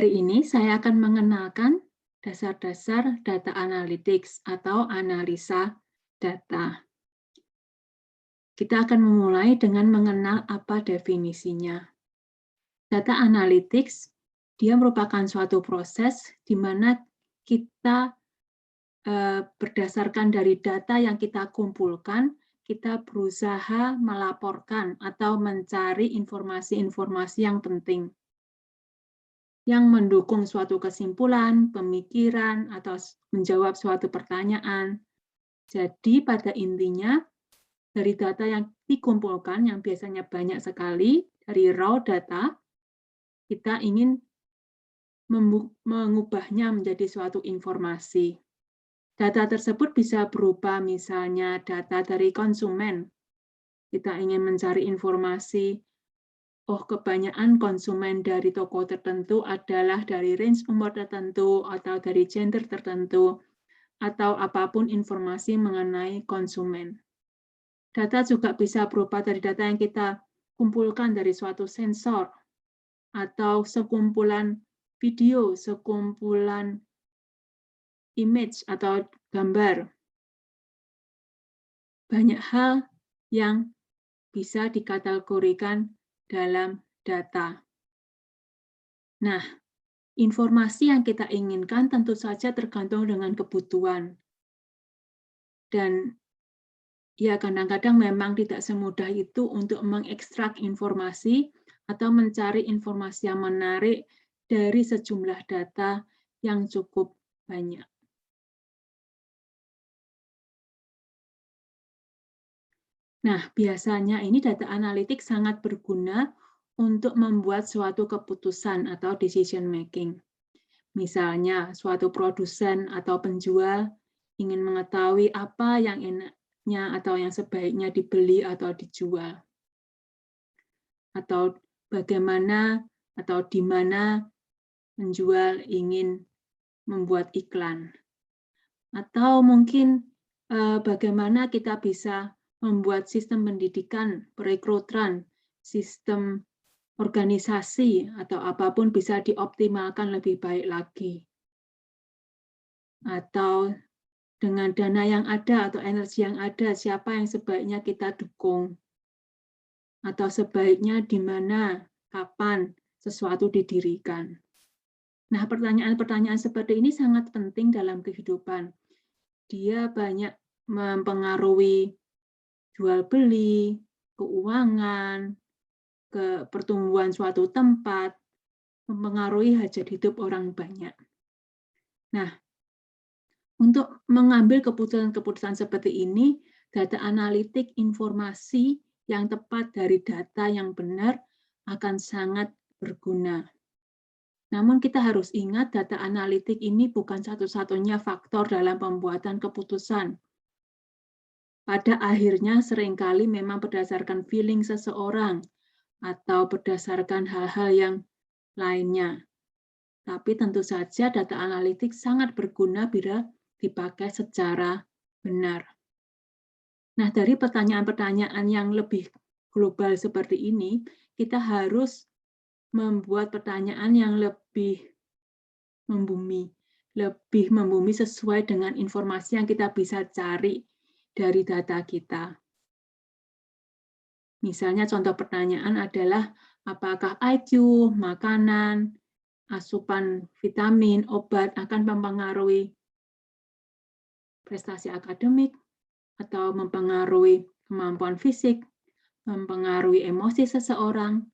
Hari ini saya akan mengenalkan dasar-dasar data analytics atau analisa data. Kita akan memulai dengan mengenal apa definisinya. Data analytics, dia merupakan suatu proses di mana kita berdasarkan dari data yang kita kumpulkan, kita berusaha melaporkan atau mencari informasi-informasi yang penting yang mendukung suatu kesimpulan, pemikiran, atau menjawab suatu pertanyaan. Jadi pada intinya, dari data yang dikumpulkan, yang biasanya banyak sekali, dari raw data, kita ingin mengubahnya menjadi suatu informasi. Data tersebut bisa berupa misalnya data dari konsumen. Kita ingin mencari informasi, oh kebanyakan konsumen dari toko tertentu adalah dari range umur tertentu atau dari gender tertentu, atau apapun informasi mengenai konsumen. Data juga bisa berupa dari data yang kita kumpulkan dari suatu sensor, atau sekumpulan video, sekumpulan image atau gambar. Banyak hal yang bisa dikategorikan dalam data. Nah, informasi yang kita inginkan tentu saja tergantung dengan kebutuhan. Dan ya kadang-kadang memang tidak semudah itu untuk mengekstrak informasi atau mencari informasi yang menarik dari sejumlah data yang cukup banyak. Nah, biasanya ini data analitik sangat berguna untuk membuat suatu keputusan atau decision making. Misalnya, suatu produsen atau penjual ingin mengetahui apa yang enaknya atau yang sebaiknya dibeli atau dijual. Atau bagaimana atau di mana penjual ingin membuat iklan. Atau mungkin bagaimana kita bisa membuat sistem pendidikan, perekrutan, sistem organisasi, atau apapun bisa dioptimalkan lebih baik lagi. Atau dengan dana yang ada atau energi yang ada, siapa yang sebaiknya kita dukung. Atau sebaiknya di mana, kapan sesuatu didirikan. Nah, pertanyaan-pertanyaan seperti ini sangat penting dalam kehidupan. Dia banyak mempengaruhi jual beli, keuangan, ke pertumbuhan suatu tempat, mempengaruhi hajat hidup orang banyak. Nah, untuk mengambil keputusan-keputusan seperti ini, data analitik informasi yang tepat dari data yang benar akan sangat berguna. Namun kita harus ingat data analitik ini bukan satu-satunya faktor dalam pembuatan keputusan. Pada akhirnya seringkali memang berdasarkan feeling seseorang atau berdasarkan hal-hal yang lainnya. Tapi tentu saja data analitik sangat berguna bila dipakai secara benar. Nah, dari pertanyaan-pertanyaan yang lebih global seperti ini, kita harus membuat pertanyaan yang lebih membumi sesuai dengan informasi yang kita bisa cari dari data kita. Misalnya contoh pertanyaan adalah apakah IQ, makanan, asupan vitamin, obat akan mempengaruhi prestasi akademik atau mempengaruhi kemampuan fisik, mempengaruhi emosi seseorang.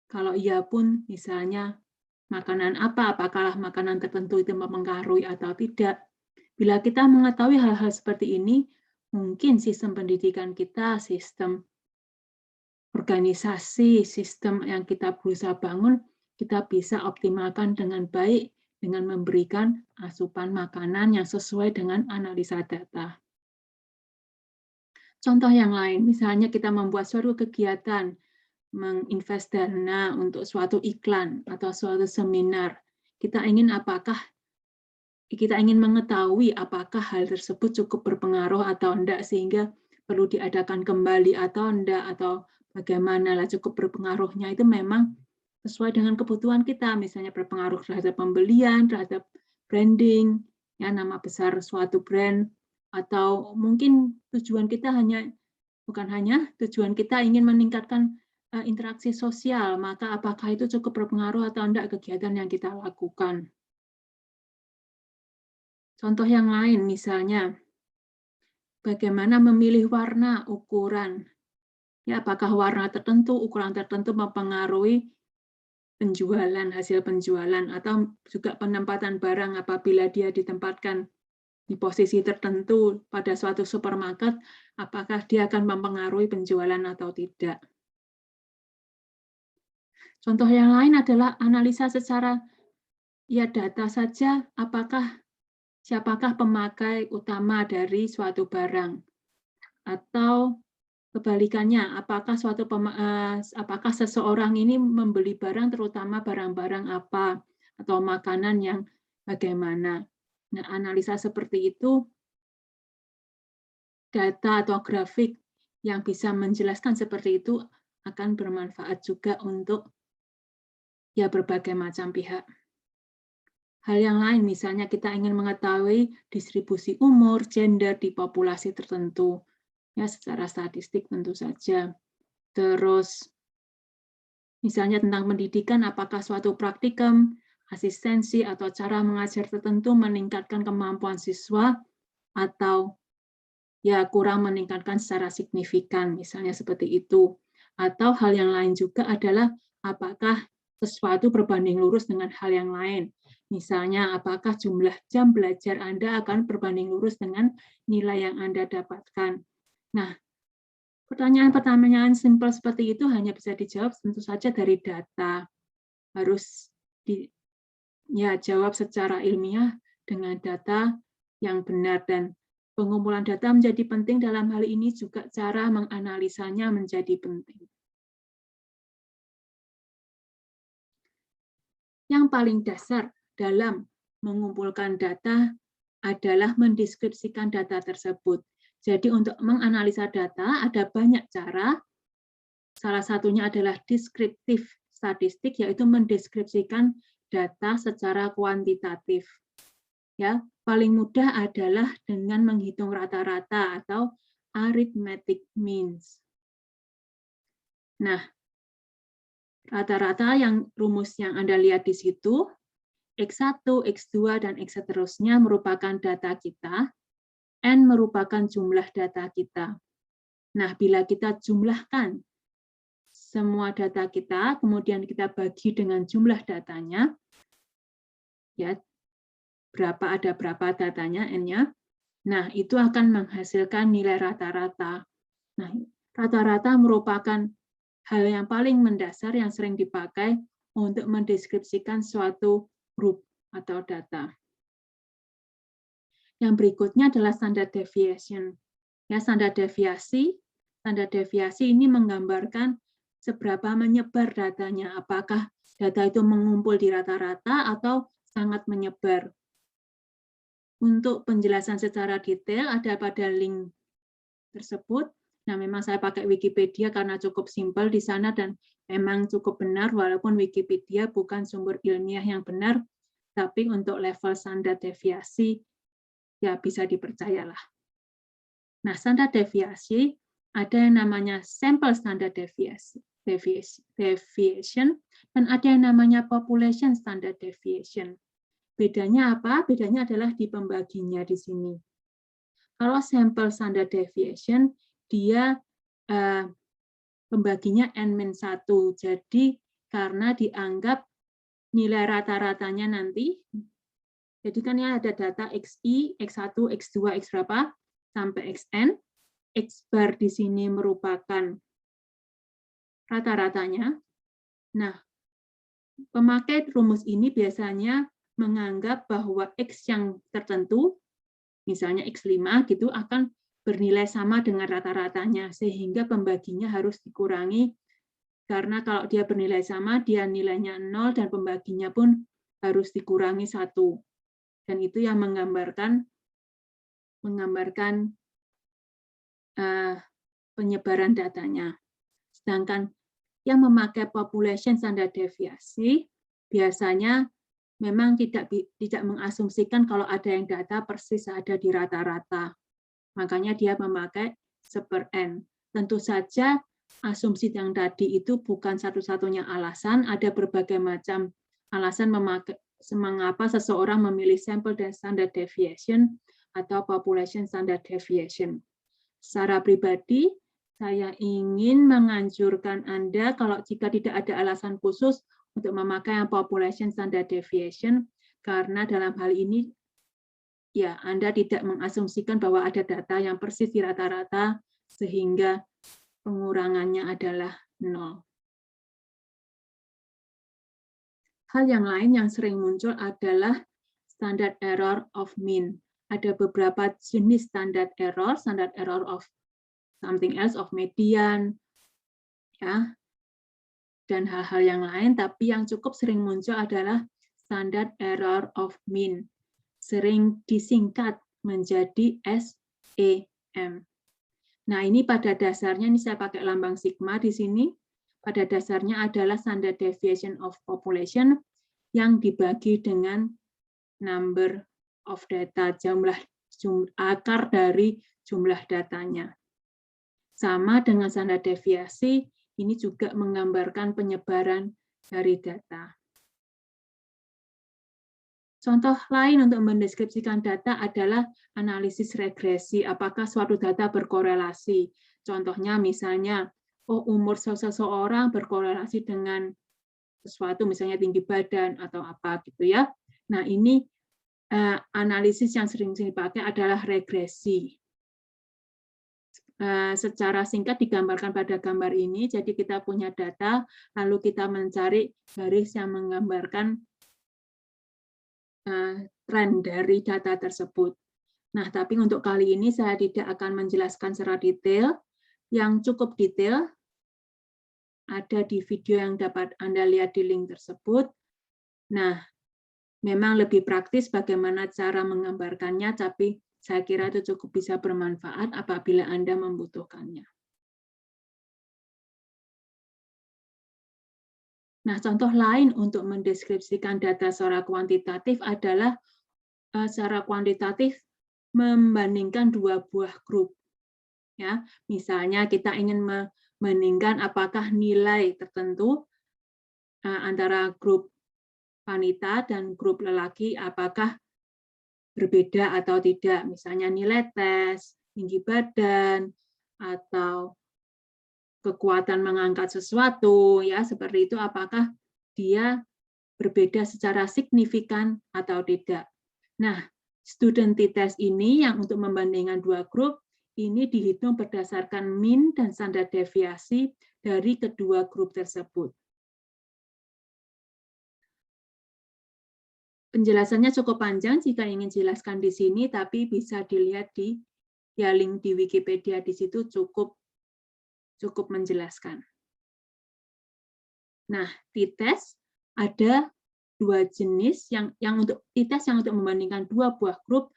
Kalau iya pun, misalnya makanan apa, apakah makanan tertentu itu mempengaruhi atau tidak. Bila kita mengetahui hal-hal seperti ini, mungkin sistem pendidikan kita, sistem organisasi, sistem yang kita berusaha bangun, kita bisa optimalkan dengan baik dengan memberikan asupan makanan yang sesuai dengan analisa data. Contoh yang lain, misalnya kita membuat suatu kegiatan, menginvest dana untuk suatu iklan atau suatu seminar. Kita ingin mengetahui apakah hal tersebut cukup berpengaruh atau tidak, sehingga perlu diadakan kembali atau tidak, atau bagaimana lah cukup berpengaruhnya. Itu memang sesuai dengan kebutuhan kita, misalnya berpengaruh terhadap pembelian, terhadap branding, ya nama besar suatu brand, atau mungkin tujuan kita tujuan kita ingin meningkatkan interaksi sosial, maka apakah itu cukup berpengaruh atau tidak kegiatan yang kita lakukan. Contoh yang lain misalnya, bagaimana memilih warna, ukuran. Ya, apakah warna tertentu, ukuran tertentu mempengaruhi penjualan, hasil penjualan, atau juga penempatan barang apabila dia ditempatkan di posisi tertentu pada suatu supermarket, apakah dia akan mempengaruhi penjualan atau tidak. Contoh yang lain adalah analisa secara data saja, siapakah pemakai utama dari suatu barang, atau kebalikannya, apakah seseorang ini membeli barang, terutama barang-barang apa atau makanan yang bagaimana. Nah, analisa seperti itu, data atau grafik yang bisa menjelaskan seperti itu akan bermanfaat juga untuk berbagai macam pihak. Hal yang lain, misalnya kita ingin mengetahui distribusi umur, gender di populasi tertentu. Ya, secara statistik tentu saja. Terus, misalnya tentang pendidikan, apakah suatu praktikum, asistensi, atau cara mengajar tertentu meningkatkan kemampuan siswa, atau kurang meningkatkan secara signifikan, misalnya seperti itu. Atau hal yang lain juga adalah apakah sesuatu berbanding lurus dengan hal yang lain. Misalnya, apakah jumlah jam belajar Anda akan berbanding lurus dengan nilai yang Anda dapatkan. Nah, pertanyaan-pertanyaan simpel seperti itu hanya bisa dijawab tentu saja dari data. Harus jawab secara ilmiah dengan data yang benar, dan pengumpulan data menjadi penting dalam hal ini, juga cara menganalisanya menjadi penting. Yang paling dasar dalam mengumpulkan data adalah mendeskripsikan data tersebut. Jadi untuk menganalisa data ada banyak cara. Salah satunya adalah deskriptif statistik, yaitu mendeskripsikan data secara kuantitatif. Ya, paling mudah adalah dengan menghitung rata-rata atau arithmetic means. Nah, rata-rata yang rumus yang Anda lihat di situ, X1, X2, dan X seterusnya merupakan data kita, N merupakan jumlah data kita. Nah, bila kita jumlahkan semua data kita, kemudian kita bagi dengan jumlah datanya, ya, ada berapa datanya, N-nya, nah, itu akan menghasilkan nilai rata-rata. Nah, rata-rata merupakan hal yang paling mendasar yang sering dipakai untuk mendeskripsikan suatu grup atau data. Yang berikutnya adalah standard deviation. Ya, standar deviasi ini menggambarkan seberapa menyebar datanya. Apakah data itu mengumpul di rata-rata atau sangat menyebar. Untuk penjelasan secara detail ada pada link tersebut. Nah, memang saya pakai Wikipedia karena cukup simpel di sana dan memang cukup benar, walaupun Wikipedia bukan sumber ilmiah yang benar, tapi untuk level standar deviasi ya bisa dipercayalah. Nah, standar deviasi ada yang namanya sample standard deviation, dan ada yang namanya population standard deviation. Bedanya apa? Bedanya adalah di pembaginya di sini. Kalau sample standard deviation, dia pembaginya N-1. Jadi karena dianggap nilai rata-ratanya nanti, jadi kan ya ada data XI, X1, X2, X berapa, sampai XN. X bar di sini merupakan rata-ratanya. Nah, pemakai rumus ini biasanya menganggap bahwa X yang tertentu, misalnya X5 gitu, akan bernilai sama dengan rata-ratanya, sehingga pembaginya harus dikurangi, karena kalau dia bernilai sama, dia nilainya 0, dan pembaginya pun harus dikurangi 1. Dan itu yang menggambarkan penyebaran datanya. Sedangkan yang memakai population standar deviasi biasanya memang tidak mengasumsikan kalau ada yang data persis ada di rata-rata. Makanya dia memakai 1/n. Tentu saja asumsi yang tadi itu bukan satu-satunya alasan, ada berbagai macam alasan mengapa seseorang memilih sampel dan standard deviation atau population standard deviation. Secara pribadi, saya ingin menganjurkan Anda kalau jika tidak ada alasan khusus untuk memakai yang population standard deviation, karena dalam hal ini ya Anda tidak mengasumsikan bahwa ada data yang persis di rata-rata sehingga pengurangannya adalah 0. Hal yang lain yang sering muncul adalah standard error of mean. Ada beberapa jenis standard error of something else, of median, ya, dan hal-hal yang lain, tapi yang cukup sering muncul adalah standard error of mean. Sering disingkat menjadi SEM. Nah, ini pada dasarnya, ini saya pakai lambang sigma di sini, pada dasarnya adalah standard deviation of population yang dibagi dengan number of data, akar dari jumlah datanya. Sama dengan standar deviasi, ini juga menggambarkan penyebaran dari data. Contoh lain untuk mendeskripsikan data adalah analisis regresi. Apakah suatu data berkorelasi? Contohnya misalnya, umur seseorang berkorelasi dengan sesuatu, misalnya tinggi badan atau apa gitu ya. Nah, ini analisis yang sering dipakai adalah regresi. Secara singkat digambarkan pada gambar ini, jadi kita punya data, lalu kita mencari garis yang menggambarkan tren dari data tersebut. Nah, tapi untuk kali ini saya tidak akan menjelaskan secara detail. Yang cukup detail ada di video yang dapat Anda lihat di link tersebut. Nah, memang lebih praktis bagaimana cara menggambarkannya, tapi saya kira itu cukup bisa bermanfaat apabila Anda membutuhkannya. Nah, contoh lain untuk mendeskripsikan data secara kuantitatif adalah secara kuantitatif membandingkan dua buah grup. Ya, misalnya kita ingin membandingkan apakah nilai tertentu antara grup wanita dan grup lelaki apakah berbeda atau tidak, misalnya nilai tes, tinggi badan, atau kekuatan mengangkat sesuatu, ya seperti itu, apakah dia berbeda secara signifikan atau tidak. Nah, student t-test ini yang untuk membandingkan dua grup, ini dihitung berdasarkan mean dan standar deviasi dari kedua grup tersebut. Penjelasannya cukup panjang jika ingin jelaskan di sini, tapi bisa dilihat di link di Wikipedia di situ cukup menjelaskan. Nah, t-test ada dua jenis yang untuk t-test yang untuk membandingkan dua buah grup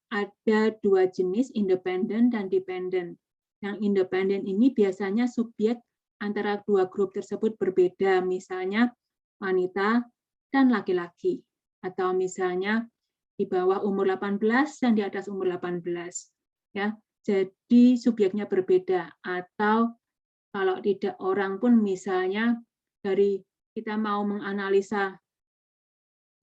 ada dua jenis, independen dan dependen. Yang independen ini biasanya subjek antara dua grup tersebut berbeda, misalnya wanita dan laki-laki. Atau misalnya di bawah umur 18 dan di atas umur 18. Ya, jadi subjeknya berbeda. Atau kalau tidak orang pun misalnya dari kita mau menganalisa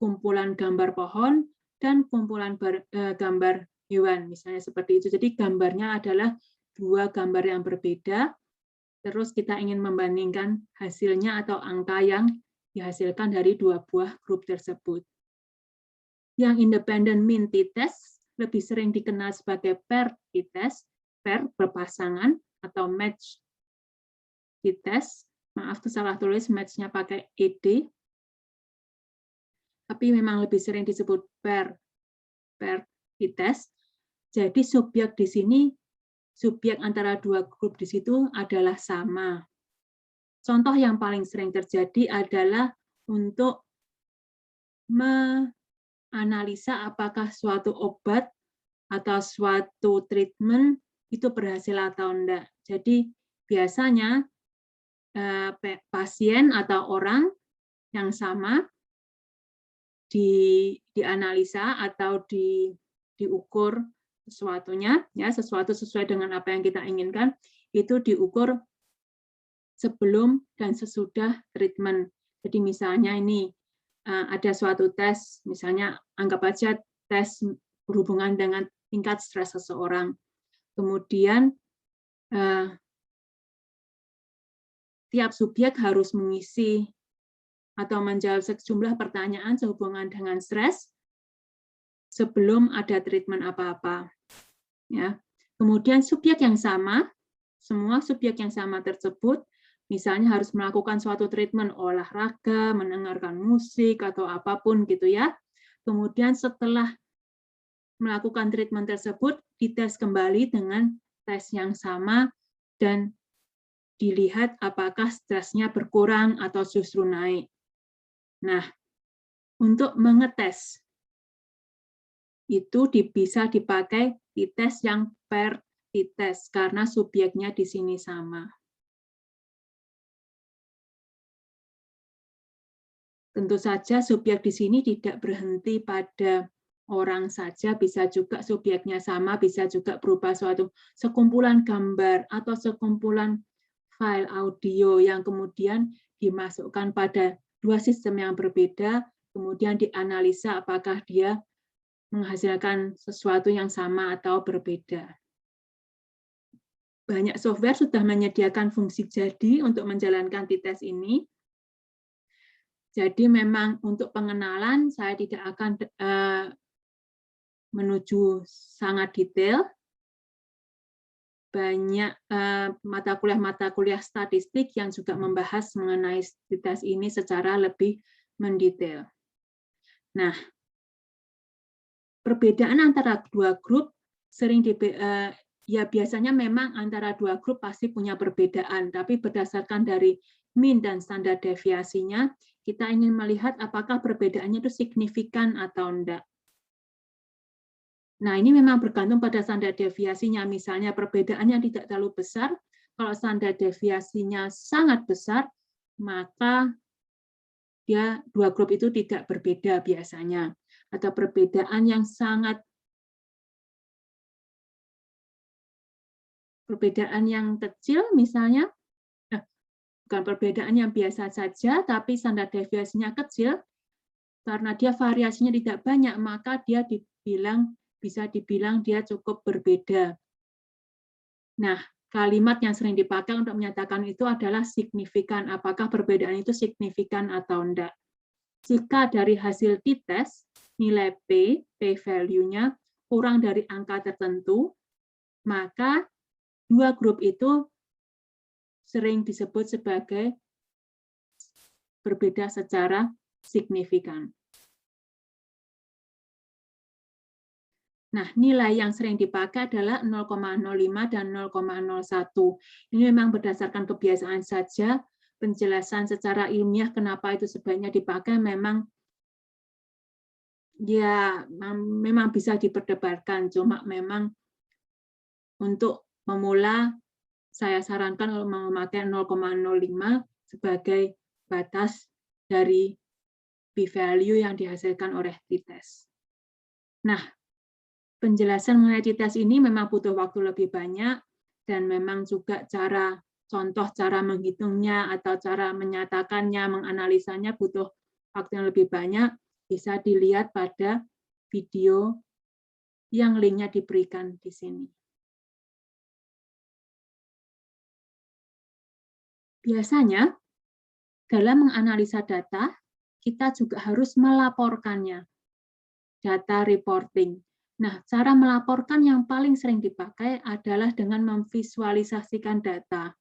kumpulan gambar pohon dan kumpulan gambar hewan, misalnya seperti itu. Jadi gambarnya adalah dua gambar yang berbeda, terus kita ingin membandingkan hasilnya atau angka yang dihasilkan dari dua buah grup tersebut. Yang independent mean t-test lebih sering dikenal sebagai pair t-test, pair berpasangan atau match t-test. Maaf tuh salah tulis, match-nya pakai ed. Tapi memang lebih sering disebut pair t-test. Jadi subjek di sini, subjek antara dua grup di situ adalah sama. Contoh yang paling sering terjadi adalah untuk analisa apakah suatu obat atau suatu treatment itu berhasil atau enggak. Jadi biasanya pasien atau orang yang sama dianalisa atau diukur sesuatunya, ya sesuatu sesuai dengan apa yang kita inginkan, itu diukur sebelum dan sesudah treatment. Jadi misalnya ini ada suatu tes, misalnya anggap aja tes berhubungan dengan tingkat stres seseorang. Kemudian tiap subjek harus mengisi atau menjawab sejumlah pertanyaan sehubungan dengan stres sebelum ada treatment apa-apa. Ya. Kemudian subjek yang sama, semua subjek yang sama tersebut, misalnya harus melakukan suatu treatment olahraga, mendengarkan musik atau apapun gitu ya. Kemudian setelah melakukan treatment tersebut, dites kembali dengan tes yang sama dan dilihat apakah stresnya berkurang atau justru naik. Nah, untuk mengetes itu bisa dipakai di tes yang per tes karena subjeknya di sini sama. Tentu saja subjek di sini tidak berhenti pada orang saja, bisa juga subjeknya sama, bisa juga berupa suatu sekumpulan gambar atau sekumpulan file audio yang kemudian dimasukkan pada dua sistem yang berbeda, kemudian dianalisa apakah dia menghasilkan sesuatu yang sama atau berbeda. Banyak software sudah menyediakan fungsi jadi untuk menjalankan tes ini. Jadi memang untuk pengenalan saya tidak akan menuju sangat detail. Banyak mata kuliah statistik yang juga membahas mengenai tes ini secara lebih mendetail. Nah, perbedaan antara dua grup sering ya biasanya memang antara dua grup pasti punya perbedaan, tapi berdasarkan dari mean dan standar deviasinya, kita ingin melihat apakah perbedaannya itu signifikan atau enggak. Nah, ini memang bergantung pada standar deviasinya. Misalnya perbedaannya tidak terlalu besar, kalau standar deviasinya sangat besar, maka dua grup itu tidak berbeda biasanya. Atau perbedaan yang kecil misalnya, bukan perbedaan yang biasa saja, tapi standar deviasinya kecil, karena dia variasinya tidak banyak, maka dia bisa dibilang dia cukup berbeda. Nah, kalimat yang sering dipakai untuk menyatakan itu adalah signifikan. Apakah perbedaan itu signifikan atau enggak? Jika dari hasil t-test, nilai p-value-nya kurang dari angka tertentu, maka dua grup itu sering disebut sebagai berbeda secara signifikan. Nah, nilai yang sering dipakai adalah 0,05 dan 0,01. Ini memang berdasarkan kebiasaan saja, penjelasan secara ilmiah kenapa itu sebaiknya dipakai memang bisa diperdebatkan, cuma memang untuk pemula saya sarankan kalau memakai 0,05 sebagai batas dari p-value yang dihasilkan oleh t-test. Nah, penjelasan mengenai t-test ini memang butuh waktu lebih banyak dan memang juga contoh cara menghitungnya atau cara menyatakannya, menganalisanya butuh waktu yang lebih banyak, bisa dilihat pada video yang linknya diberikan di sini. Biasanya dalam menganalisa data, kita juga harus melaporkannya, data reporting. Nah, cara melaporkan yang paling sering dipakai adalah dengan memvisualisasikan data.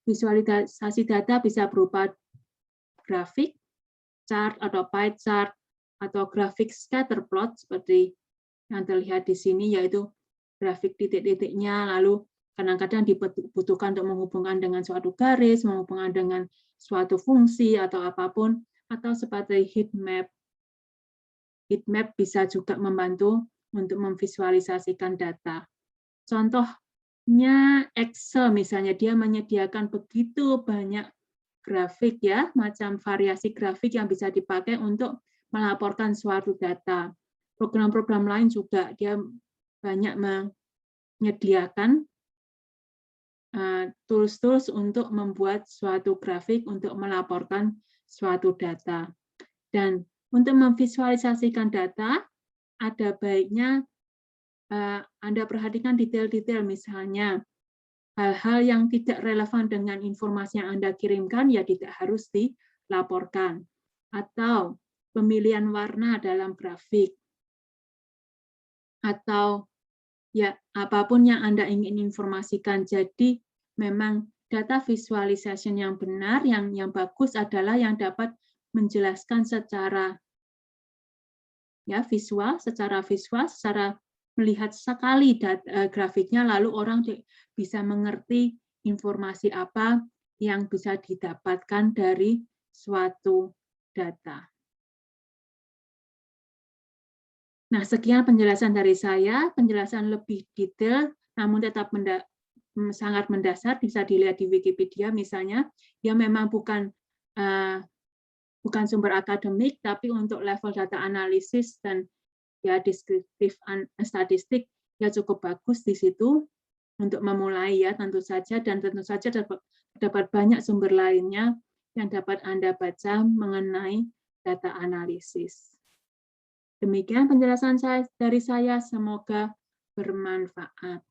Visualisasi data bisa berupa grafik, chart atau pie chart, atau grafik scatter plot seperti yang terlihat di sini, yaitu grafik titik-titiknya, lalu kadang-kadang dibutuhkan untuk menghubungkan dengan suatu garis, menghubungkan dengan suatu fungsi atau apapun, atau seperti heat map. Heat map bisa juga membantu untuk memvisualisasikan data. Contohnya Excel misalnya, dia menyediakan begitu banyak grafik ya, macam variasi grafik yang bisa dipakai untuk melaporkan suatu data. Program-program lain juga dia banyak menyediakan tools-tools untuk membuat suatu grafik untuk melaporkan suatu data. Dan untuk memvisualisasikan data, ada baiknya Anda perhatikan detail-detail, misalnya hal-hal yang tidak relevan dengan informasi yang Anda kirimkan ya tidak harus dilaporkan. Atau pemilihan warna dalam grafik. Atau ya apapun yang Anda ingin informasikan. Jadi memang data visualization yang benar, yang bagus adalah yang dapat menjelaskan secara visual, secara melihat sekali grafiknya, lalu orang bisa mengerti informasi apa yang bisa didapatkan dari suatu data. Nah, sekian penjelasan dari saya, penjelasan lebih detail, namun tetap sangat mendasar, bisa dilihat di Wikipedia misalnya, ya memang bukan sumber akademik, tapi untuk level data analisis dan ya deskriptif statistik ya cukup bagus di situ untuk memulai ya tentu saja, dan tentu saja dapat banyak sumber lainnya yang dapat Anda baca mengenai data analisis. Demikian penjelasan dari saya, semoga bermanfaat.